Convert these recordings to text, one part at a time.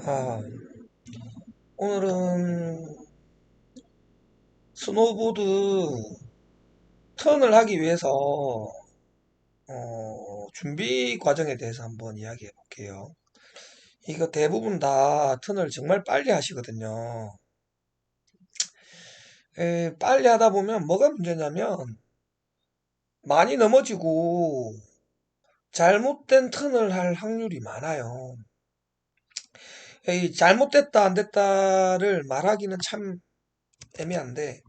아, 오늘은 스노보드 턴을 하기 위해서 준비 과정에 대해서 한번 이야기해 볼게요. 이거 대부분 다 턴을 정말 빨리 하시거든요. 빨리 하다 보면 뭐가 문제냐면 많이 넘어지고 잘못된 턴을 할 확률이 많아요. 이 잘못됐다 안 됐다를 말하기는 참 애매한데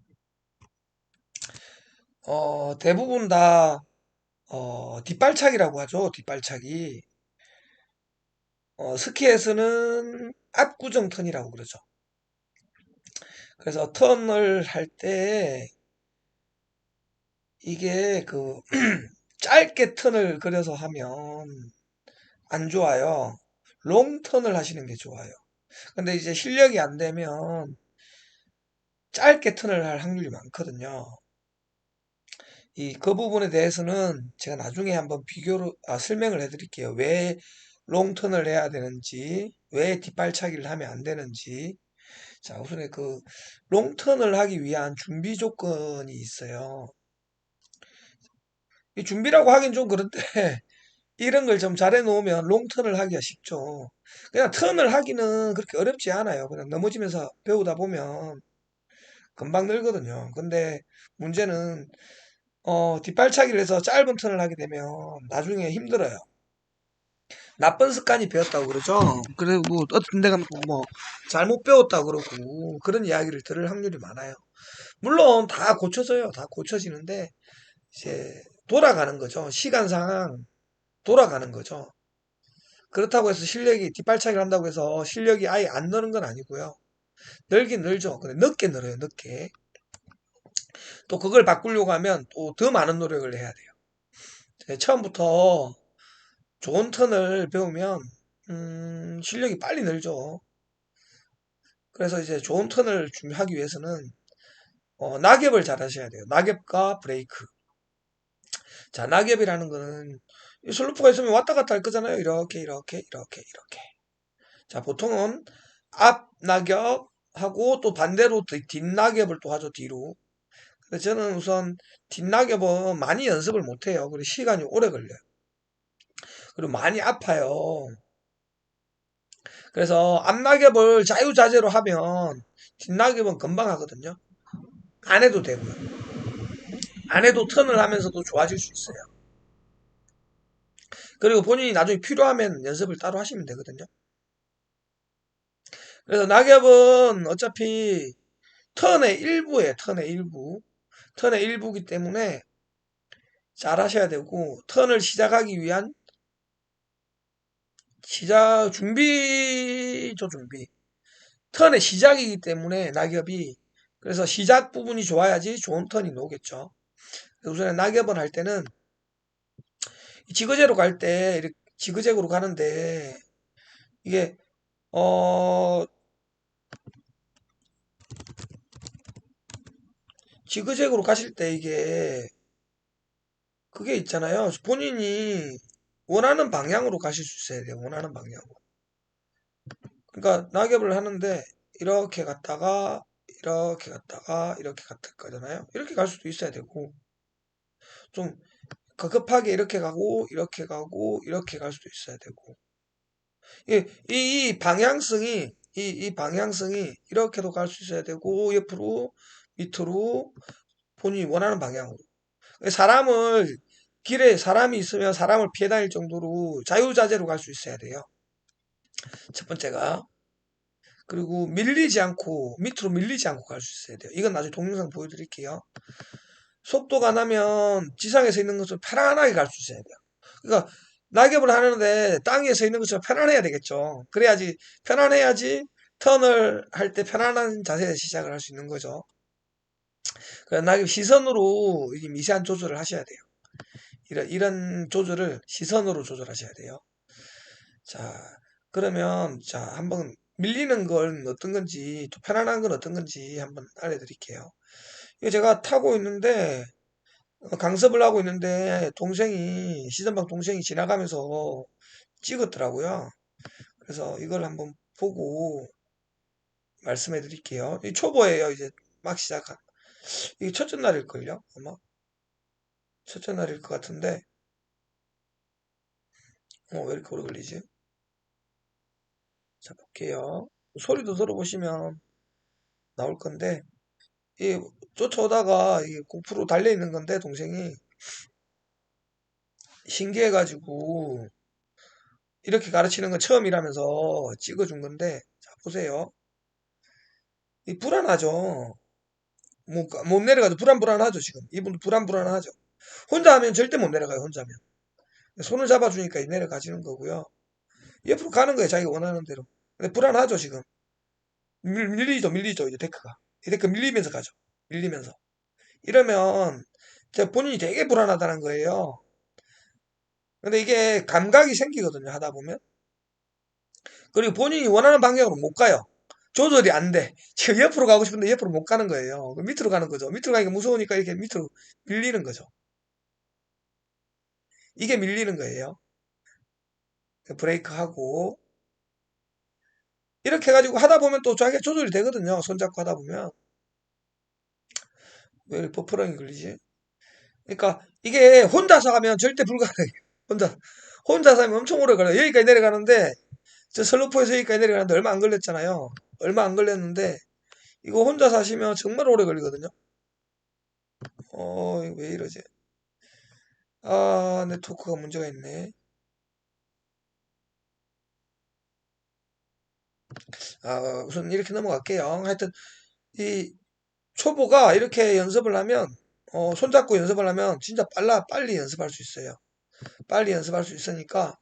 대부분 다 뒷발차기라고 하죠. 뒷발차기. 스키에서는 압구정 턴이라고 그러죠. 그래서 턴을 할 때 이게 짧게 턴을 그려서 하면 안 좋아요. 롱 턴을 하시는 게 좋아요. 근데 이제 실력이 안 되면 짧게 턴을 할 확률이 많거든요. 그 부분에 대해서는 제가 나중에 한번 설명을 해드릴게요. 왜 롱턴을 해야 되는지, 왜 뒷발차기를 하면 안 되는지. 자, 우선에 롱턴을 하기 위한 준비 조건이 있어요. 이 준비라고 하긴 좀 그런데, 이런 걸 좀 잘해 놓으면 롱턴을 하기가 쉽죠. 그냥 턴을 하기는 그렇게 어렵지 않아요. 그냥 넘어지면서 배우다 보면 금방 늘거든요. 근데 문제는, 뒷발차기를 해서 짧은 턴을 하게 되면 나중에 힘들어요. 나쁜 습관이 배웠다고 그러죠. 그리고 뭐 어떤 데가 뭐 잘못 배웠다고 그러고 그런 이야기를 들을 확률이 많아요. 물론 다 고쳐져요. 다 고쳐지는데 이제 돌아가는 거죠. 시간상 돌아가는 거죠. 그렇다고 해서 실력이 뒷발차기를 한다고 해서 실력이 아예 안 느는 건 아니고요. 늘긴 늘죠. 근데 늦게 늘어요. 늦게. 또 그걸 바꾸려고 하면 또 더 많은 노력을 해야 돼요. 처음부터 좋은 턴을 배우면 실력이 빨리 늘죠. 그래서 이제 좋은 턴을 준비하기 위해서는 낙엽을 잘 하셔야 돼요. 낙엽과 브레이크. 자, 낙엽이라는 거는 이 슬로프가 있으면 왔다 갔다 할 거잖아요. 이렇게, 이렇게, 이렇게, 이렇게. 자, 보통은 앞 낙엽하고 또 반대로 뒷낙엽을 또 하죠, 뒤로. 근데 저는 우선 뒷낙엽은 많이 연습을 못 해요. 그리고 시간이 오래 걸려요. 그리고 많이 아파요. 그래서 앞낙엽을 자유자재로 하면 뒷낙엽은 금방 하거든요. 안 해도 되고요. 안 해도 턴을 하면서도 좋아질 수 있어요. 그리고 본인이 나중에 필요하면 연습을 따로 하시면 되거든요. 그래서 낙엽은 어차피 턴의 일부예요. 턴의 일부. 턴의 일부기 때문에 잘 하셔야 되고, 턴을 시작하기 위한 준비죠, 준비. 턴의 시작이기 때문에 낙엽이, 그래서 시작 부분이 좋아야지 좋은 턴이 나오겠죠. 우선 낙엽을 할 때는 지그재그로 갈 때, 이렇게 지그재그로 가는데, 이게, 어, 지그재그로 가실 때 이게 그게 있잖아요. 본인이 원하는 방향으로 가실 수 있어야 돼요. 원하는 방향으로. 그러니까 낙엽을 하는데 이렇게 갔을 거잖아요. 이렇게 갈 수도 있어야 되고 좀 급하게 이렇게 가고 이렇게 갈 수도 있어야 되고 이 방향성이 이 방향성이 이렇게도 갈 수 있어야 되고 옆으로 밑으로 본인이 원하는 방향으로 사람을 길에 사람이 있으면 사람을 피해 다닐 정도로 자유자재로 갈 수 있어야 돼요. 첫 번째가. 그리고 밑으로 밀리지 않고 갈 수 있어야 돼요. 이건 나중에 동영상 보여드릴게요. 속도가 나면 지상에 서 있는 것처럼 편안하게 갈 수 있어야 돼요. 그러니까 낙엽을 하는데 땅에 서 있는 것처럼 편안해야 되겠죠. 편안해야지 턴을 할 때 편안한 자세에서 시작을 할 수 있는 거죠. 그래서 낙엽 시선으로 미세한 조절을 하셔야 돼요. 이런 조절을 시선으로 조절하셔야 돼요. 자, 그러면, 자, 한번 밀리는 건 어떤 건지, 또 편안한 건 어떤 건지 한번 알려드릴게요. 이거 제가 타고 있는데, 강습을 하고 있는데, 시전방 동생이 지나가면서 찍었더라고요. 그래서 이걸 한번 보고 말씀해 드릴게요. 이 초보예요. 이제 막 시작한. 이게 첫째 날일걸요? 아마 첫째 날일 것 같은데 왜 이렇게 오래 걸리지? 자 볼게요. 소리도 들어보시면 나올 건데 이 쫓아오다가 이 고프로 달려 있는 건데 동생이 신기해가지고 이렇게 가르치는 건 처음이라면서 찍어준 건데 자 보세요. 이 불안하죠. 못 내려가도 불안하죠 지금. 이분도 불안하죠. 혼자 하면 절대 못 내려가요. 혼자 하면. 손을 잡아주니까 내려가지는 거고요. 옆으로 가는 거예요. 자기가 원하는 대로. 근데 불안하죠 지금. 밀리죠 이제 데크가. 이 데크 밀리면서 가죠. 밀리면서. 이러면 본인이 되게 불안하다는 거예요. 근데 이게 감각이 생기거든요. 하다 보면. 그리고 본인이 원하는 방향으로 못 가요. 조절이 안 돼. 지금 옆으로 가고 싶은데 옆으로 못 가는 거예요. 밑으로 가는 거죠. 밑으로 가니까 무서우니까 이렇게 밑으로 밀리는 거죠. 이게 밀리는 거예요. 브레이크 하고 이렇게 해가지고 하다 보면 또 자기가 조절이 되거든요. 손잡고 하다 보면. 왜 이렇게 버퍼링이 걸리지? 그러니까 이게 혼자서 하면 절대 불가능해요. 혼자서 하면 엄청 오래 걸려요. 여기까지 내려가는데 저 설로포에서 여기까지 내려가는데 얼마 안 걸렸잖아요. 얼마 안 걸렸는데 이거 혼자서 하시면 정말 오래 걸리거든요. 이거 왜 이러지? 아, 네트워크가 문제가 있네. 우선 이렇게 넘어갈게요. 하여튼 이 초보가 이렇게 연습을 하면 손잡고 연습을 하면 진짜 빨리 연습할 수 있어요. 빨리 연습할 수 있으니까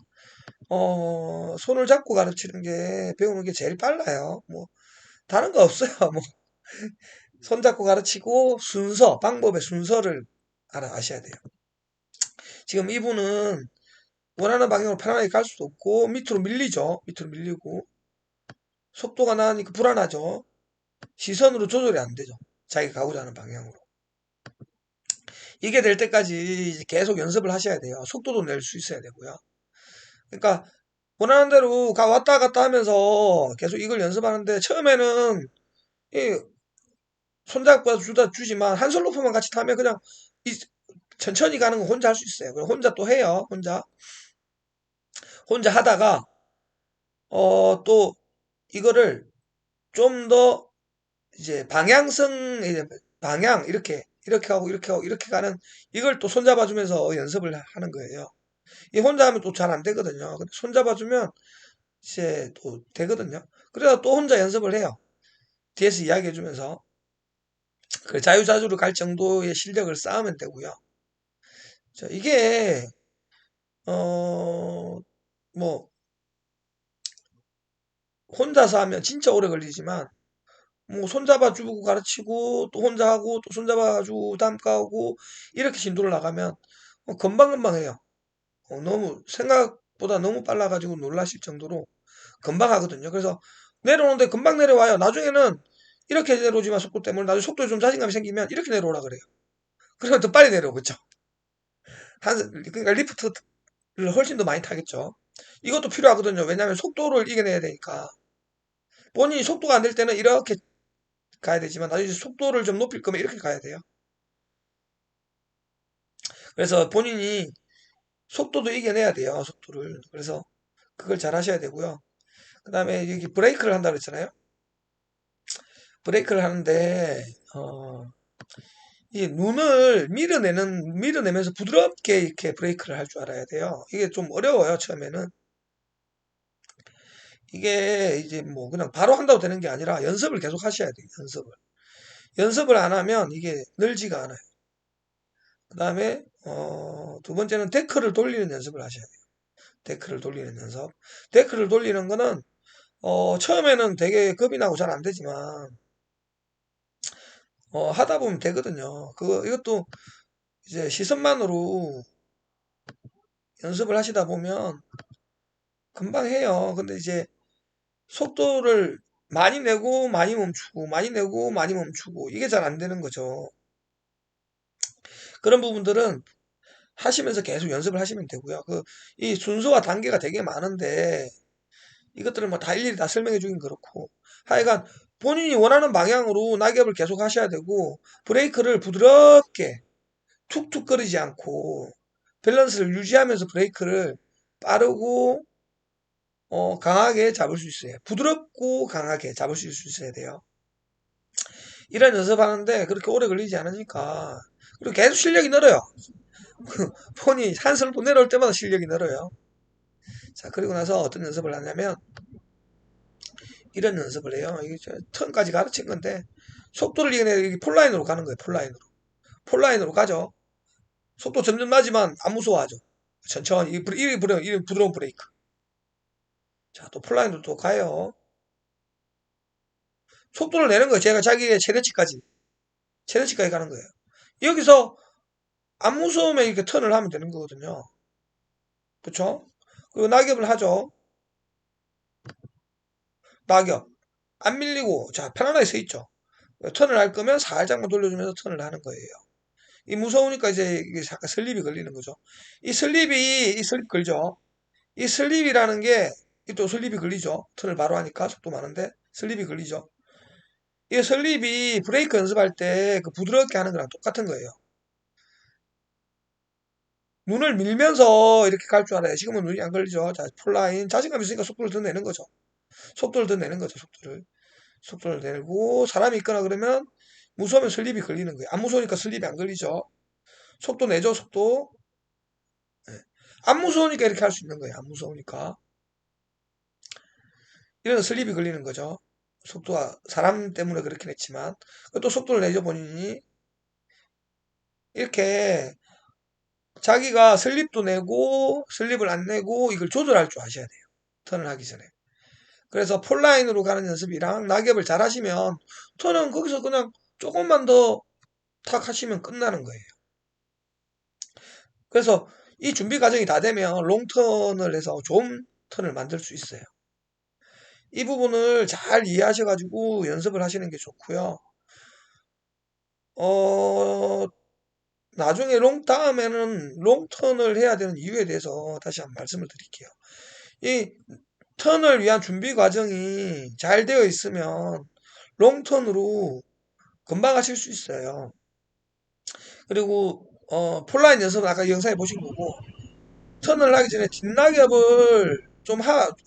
손을 잡고 가르치는 게 배우는 게 제일 빨라요. 뭐 다른 거 없어요. 뭐 손잡고 가르치고 방법의 순서를 아셔야 돼요. 지금 이분은 원하는 방향으로 편안하게 갈 수도 없고 밑으로 밀리죠. 밑으로 밀리고 속도가 나니까 불안하죠. 시선으로 조절이 안 되죠. 자기가 가고자 하는 방향으로. 이게 될 때까지 계속 연습을 하셔야 돼요. 속도도 낼 수 있어야 되고요. 그러니까 원하는 대로 왔다 갔다 하면서 계속 이걸 연습하는데 처음에는 이 손잡고 주지만 한 솔로프만 같이 타면 그냥 천천히 가는 거 혼자 할 수 있어요. 그럼 혼자 또 해요. 혼자 하다가 또 이거를 좀 더 이제 방향 이렇게 가는 이걸 또 손잡아주면서 연습을 하는 거예요. 이 혼자 하면 또 잘 안 되거든요. 근데 손잡아주면 이제 또 되거든요. 그래서 또 혼자 연습을 해요. 뒤에서 이야기해주면서 그 자유자주로 갈 정도의 실력을 쌓으면 되고요. 자, 이게 뭐 혼자서 하면 진짜 오래 걸리지만 뭐 손잡아주고 가르치고 또 혼자 하고 또 손잡아주고 담가고 이렇게 진도를 나가면 금방금방 해요. 너무 생각보다 너무 빨라가지고 놀라실 정도로 금방 하거든요. 그래서 내려오는데 금방 내려와요. 나중에는 이렇게 내려오지만 속도 때문에 나중에 속도에 좀 자신감이 생기면 이렇게 내려오라 그래요. 그러면 더 빨리 내려오겠죠. 그러니까 리프트를 훨씬 더 많이 타겠죠. 이것도 필요하거든요. 왜냐하면 속도를 이겨내야 되니까. 본인이 속도가 안 될 때는 이렇게 가야 되지만 나중에 속도를 좀 높일 거면 이렇게 가야 돼요. 그래서 본인이 속도도 이겨내야 돼요. 속도를. 그래서 그걸 잘 하셔야 되고요. 그 다음에 여기 브레이크를 한다고 했잖아요. 브레이크를 하는데 이 눈을 밀어내면서 부드럽게 이렇게 브레이크를 할 줄 알아야 돼요. 이게 좀 어려워요, 처음에는. 이게 이제 뭐 그냥 바로 한다고 되는 게 아니라 연습을 계속 하셔야 돼요, 연습을. 연습을 안 하면 이게 늘지가 않아요. 그 다음에, 두 번째는 데크를 돌리는 연습을 하셔야 돼요. 데크를 돌리는 연습. 데크를 돌리는 거는, 처음에는 되게 겁이 나고 잘 안 되지만, 하다 보면 되거든요. 이것도 이제 시선만으로 연습을 하시다 보면 금방 해요. 근데 이제 속도를 많이 내고 많이 멈추고 많이 내고 많이 멈추고 이게 잘 안 되는 거죠. 그런 부분들은 하시면서 계속 연습을 하시면 되고요. 이 순서와 단계가 되게 많은데 이것들을 뭐 다 일일이 다 설명해 주긴 그렇고 하여간 본인이 원하는 방향으로 낙엽을 계속 하셔야 되고 브레이크를 부드럽게 툭툭 거리지 않고 밸런스를 유지하면서 브레이크를 빠르고 강하게 잡을 수 있어요. 부드럽고 강하게 잡을 수 있어야 돼요. 이런 연습하는데 그렇게 오래 걸리지 않으니까 그리고 계속 실력이 늘어요. 폰이 한설로 내려올 때마다 실력이 늘어요. 자, 그리고 나서 어떤 연습을 하냐면 이런 연습을 해요. 이게 턴까지 가르친 건데 속도를 이게 폴라인으로 가는 거예요. 폴라인으로 가죠. 속도 점점 나지만 안 무서워하죠. 천천히 이 부드러운 브레이크. 자, 또 폴라인으로 또 가요. 속도를 내는 거예요. 제가 자기의 최대치까지 가는 거예요. 여기서 안 무서우면 이렇게 턴을 하면 되는 거거든요. 그쵸? 그리고 낙엽을 하죠. 낙엽. 안 밀리고, 자, 편안하게 서 있죠. 턴을 할 거면 살짝만 돌려주면서 턴을 하는 거예요. 이 무서우니까 이제 이게 잠깐 슬립이 걸리는 거죠. 이 슬립 걸죠. 이 슬립이라는 게, 이 또 슬립이 걸리죠. 턴을 바로 하니까 속도 많은데, 슬립이 걸리죠. 이 슬립이 브레이크 연습할 때 그 부드럽게 하는 거랑 똑같은 거예요. 눈을 밀면서 이렇게 갈 줄 알아요. 지금은 눈이 안 걸리죠. 자, 폴라인. 자신감 있으니까 속도를 더 내는 거죠. 속도를 더 내는 거죠, 속도를. 속도를 내고, 사람이 있거나 그러면, 무서우면 슬립이 걸리는 거예요. 안 무서우니까 슬립이 안 걸리죠. 속도 내죠, 속도. 예. 안 무서우니까 이렇게 할 수 있는 거예요. 안 무서우니까. 이런 슬립이 걸리는 거죠. 속도가, 사람 때문에 그렇긴 했지만. 또 속도를 내죠, 본인이. 이렇게, 자기가 슬립도 내고, 슬립을 안 내고, 이걸 조절할 줄 아셔야 돼요. 턴을 하기 전에. 그래서 폴라인으로 가는 연습이랑 낙엽을 잘 하시면 턴은 거기서 그냥 조금만 더 탁 하시면 끝나는 거예요. 그래서 이 준비 과정이 다 되면 롱턴을 해서 좋은 턴을 만들 수 있어요. 이 부분을 잘 이해하셔가지고 연습을 하시는 게 좋고요. 나중에 다음에는 롱턴을 해야 되는 이유에 대해서 다시 한번 말씀을 드릴게요. 이 턴을 위한 준비 과정이 잘 되어 있으면 롱턴으로 금방 하실 수 있어요. 그리고 폴라인 연습은 아까 영상에 보신 거고 턴을 하기 전에 뒷낙엽을 좀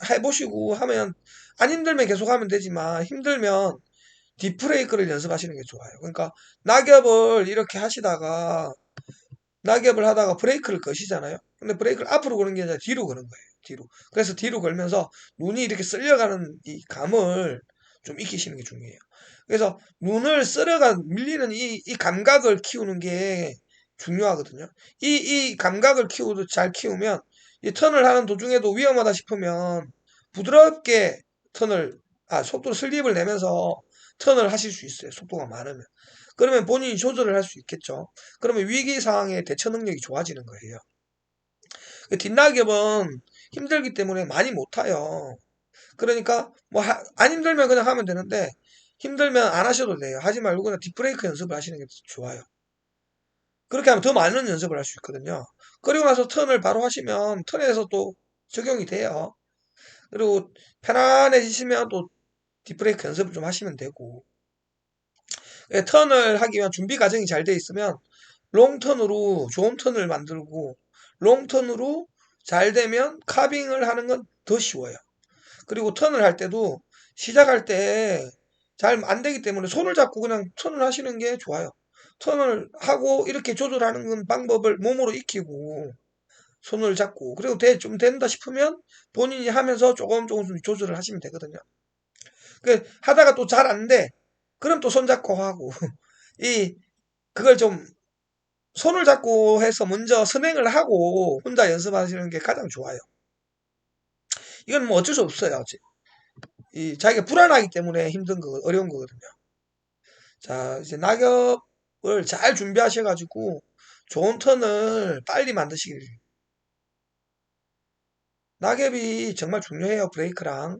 해보시고 하면 안 힘들면 계속 하면 되지만 힘들면 뒷브레이크를 연습하시는 게 좋아요. 그러니까 낙엽을 하다가 브레이크를 거시잖아요. 근데 브레이크를 앞으로 거는 게 아니라 뒤로 거는 거예요. 뒤로. 그래서 뒤로 걸면서 눈이 이렇게 쓸려가는 이 감을 좀 익히시는 게 중요해요. 그래서 눈을 밀리는 이 감각을 키우는 게 중요하거든요. 이 감각을 잘 키우면 이 턴을 하는 도중에도 위험하다 싶으면 부드럽게 속도를 슬립을 내면서 턴을 하실 수 있어요. 속도가 많으면. 그러면 본인이 조절을 할 수 있겠죠. 그러면 위기 상황의 대처 능력이 좋아지는 거예요. 그 뒷낙엽은 힘들기 때문에 많이 못 타요. 그러니까 뭐 안 힘들면 그냥 하면 되는데 힘들면 안 하셔도 돼요. 하지 말고 그냥 뒷브레이크 연습을 하시는 게 좋아요. 그렇게 하면 더 많은 연습을 할 수 있거든요. 그리고 나서 턴을 바로 하시면 턴에서 또 적용이 돼요. 그리고 편안해지시면 또 뒷브레이크 연습을 좀 하시면 되고 턴을 하기 위한 준비 과정이 잘 돼 있으면 롱턴으로 좋은 턴을 만들고 롱턴으로 잘 되면 카빙을 하는 건 더 쉬워요. 그리고 턴을 할 때도 시작할 때 잘 안 되기 때문에 손을 잡고 그냥 턴을 하시는 게 좋아요. 턴을 하고 이렇게 조절하는 건 방법을 몸으로 익히고 손을 잡고 그리고 좀 된다 싶으면 본인이 하면서 조금 조절을 하시면 되거든요. 하다가 또 잘 안 돼. 그럼 또 손 잡고 하고 그걸 좀 손을 잡고 해서 먼저 선행을 하고 혼자 연습하시는 게 가장 좋아요. 이건 뭐 어쩔 수 없어요. 자기가 불안하기 때문에 어려운 거거든요. 자, 이제 낙엽을 잘 준비하셔가지고 좋은 턴을 빨리 만드시길. 낙엽이 정말 중요해요, 브레이크랑.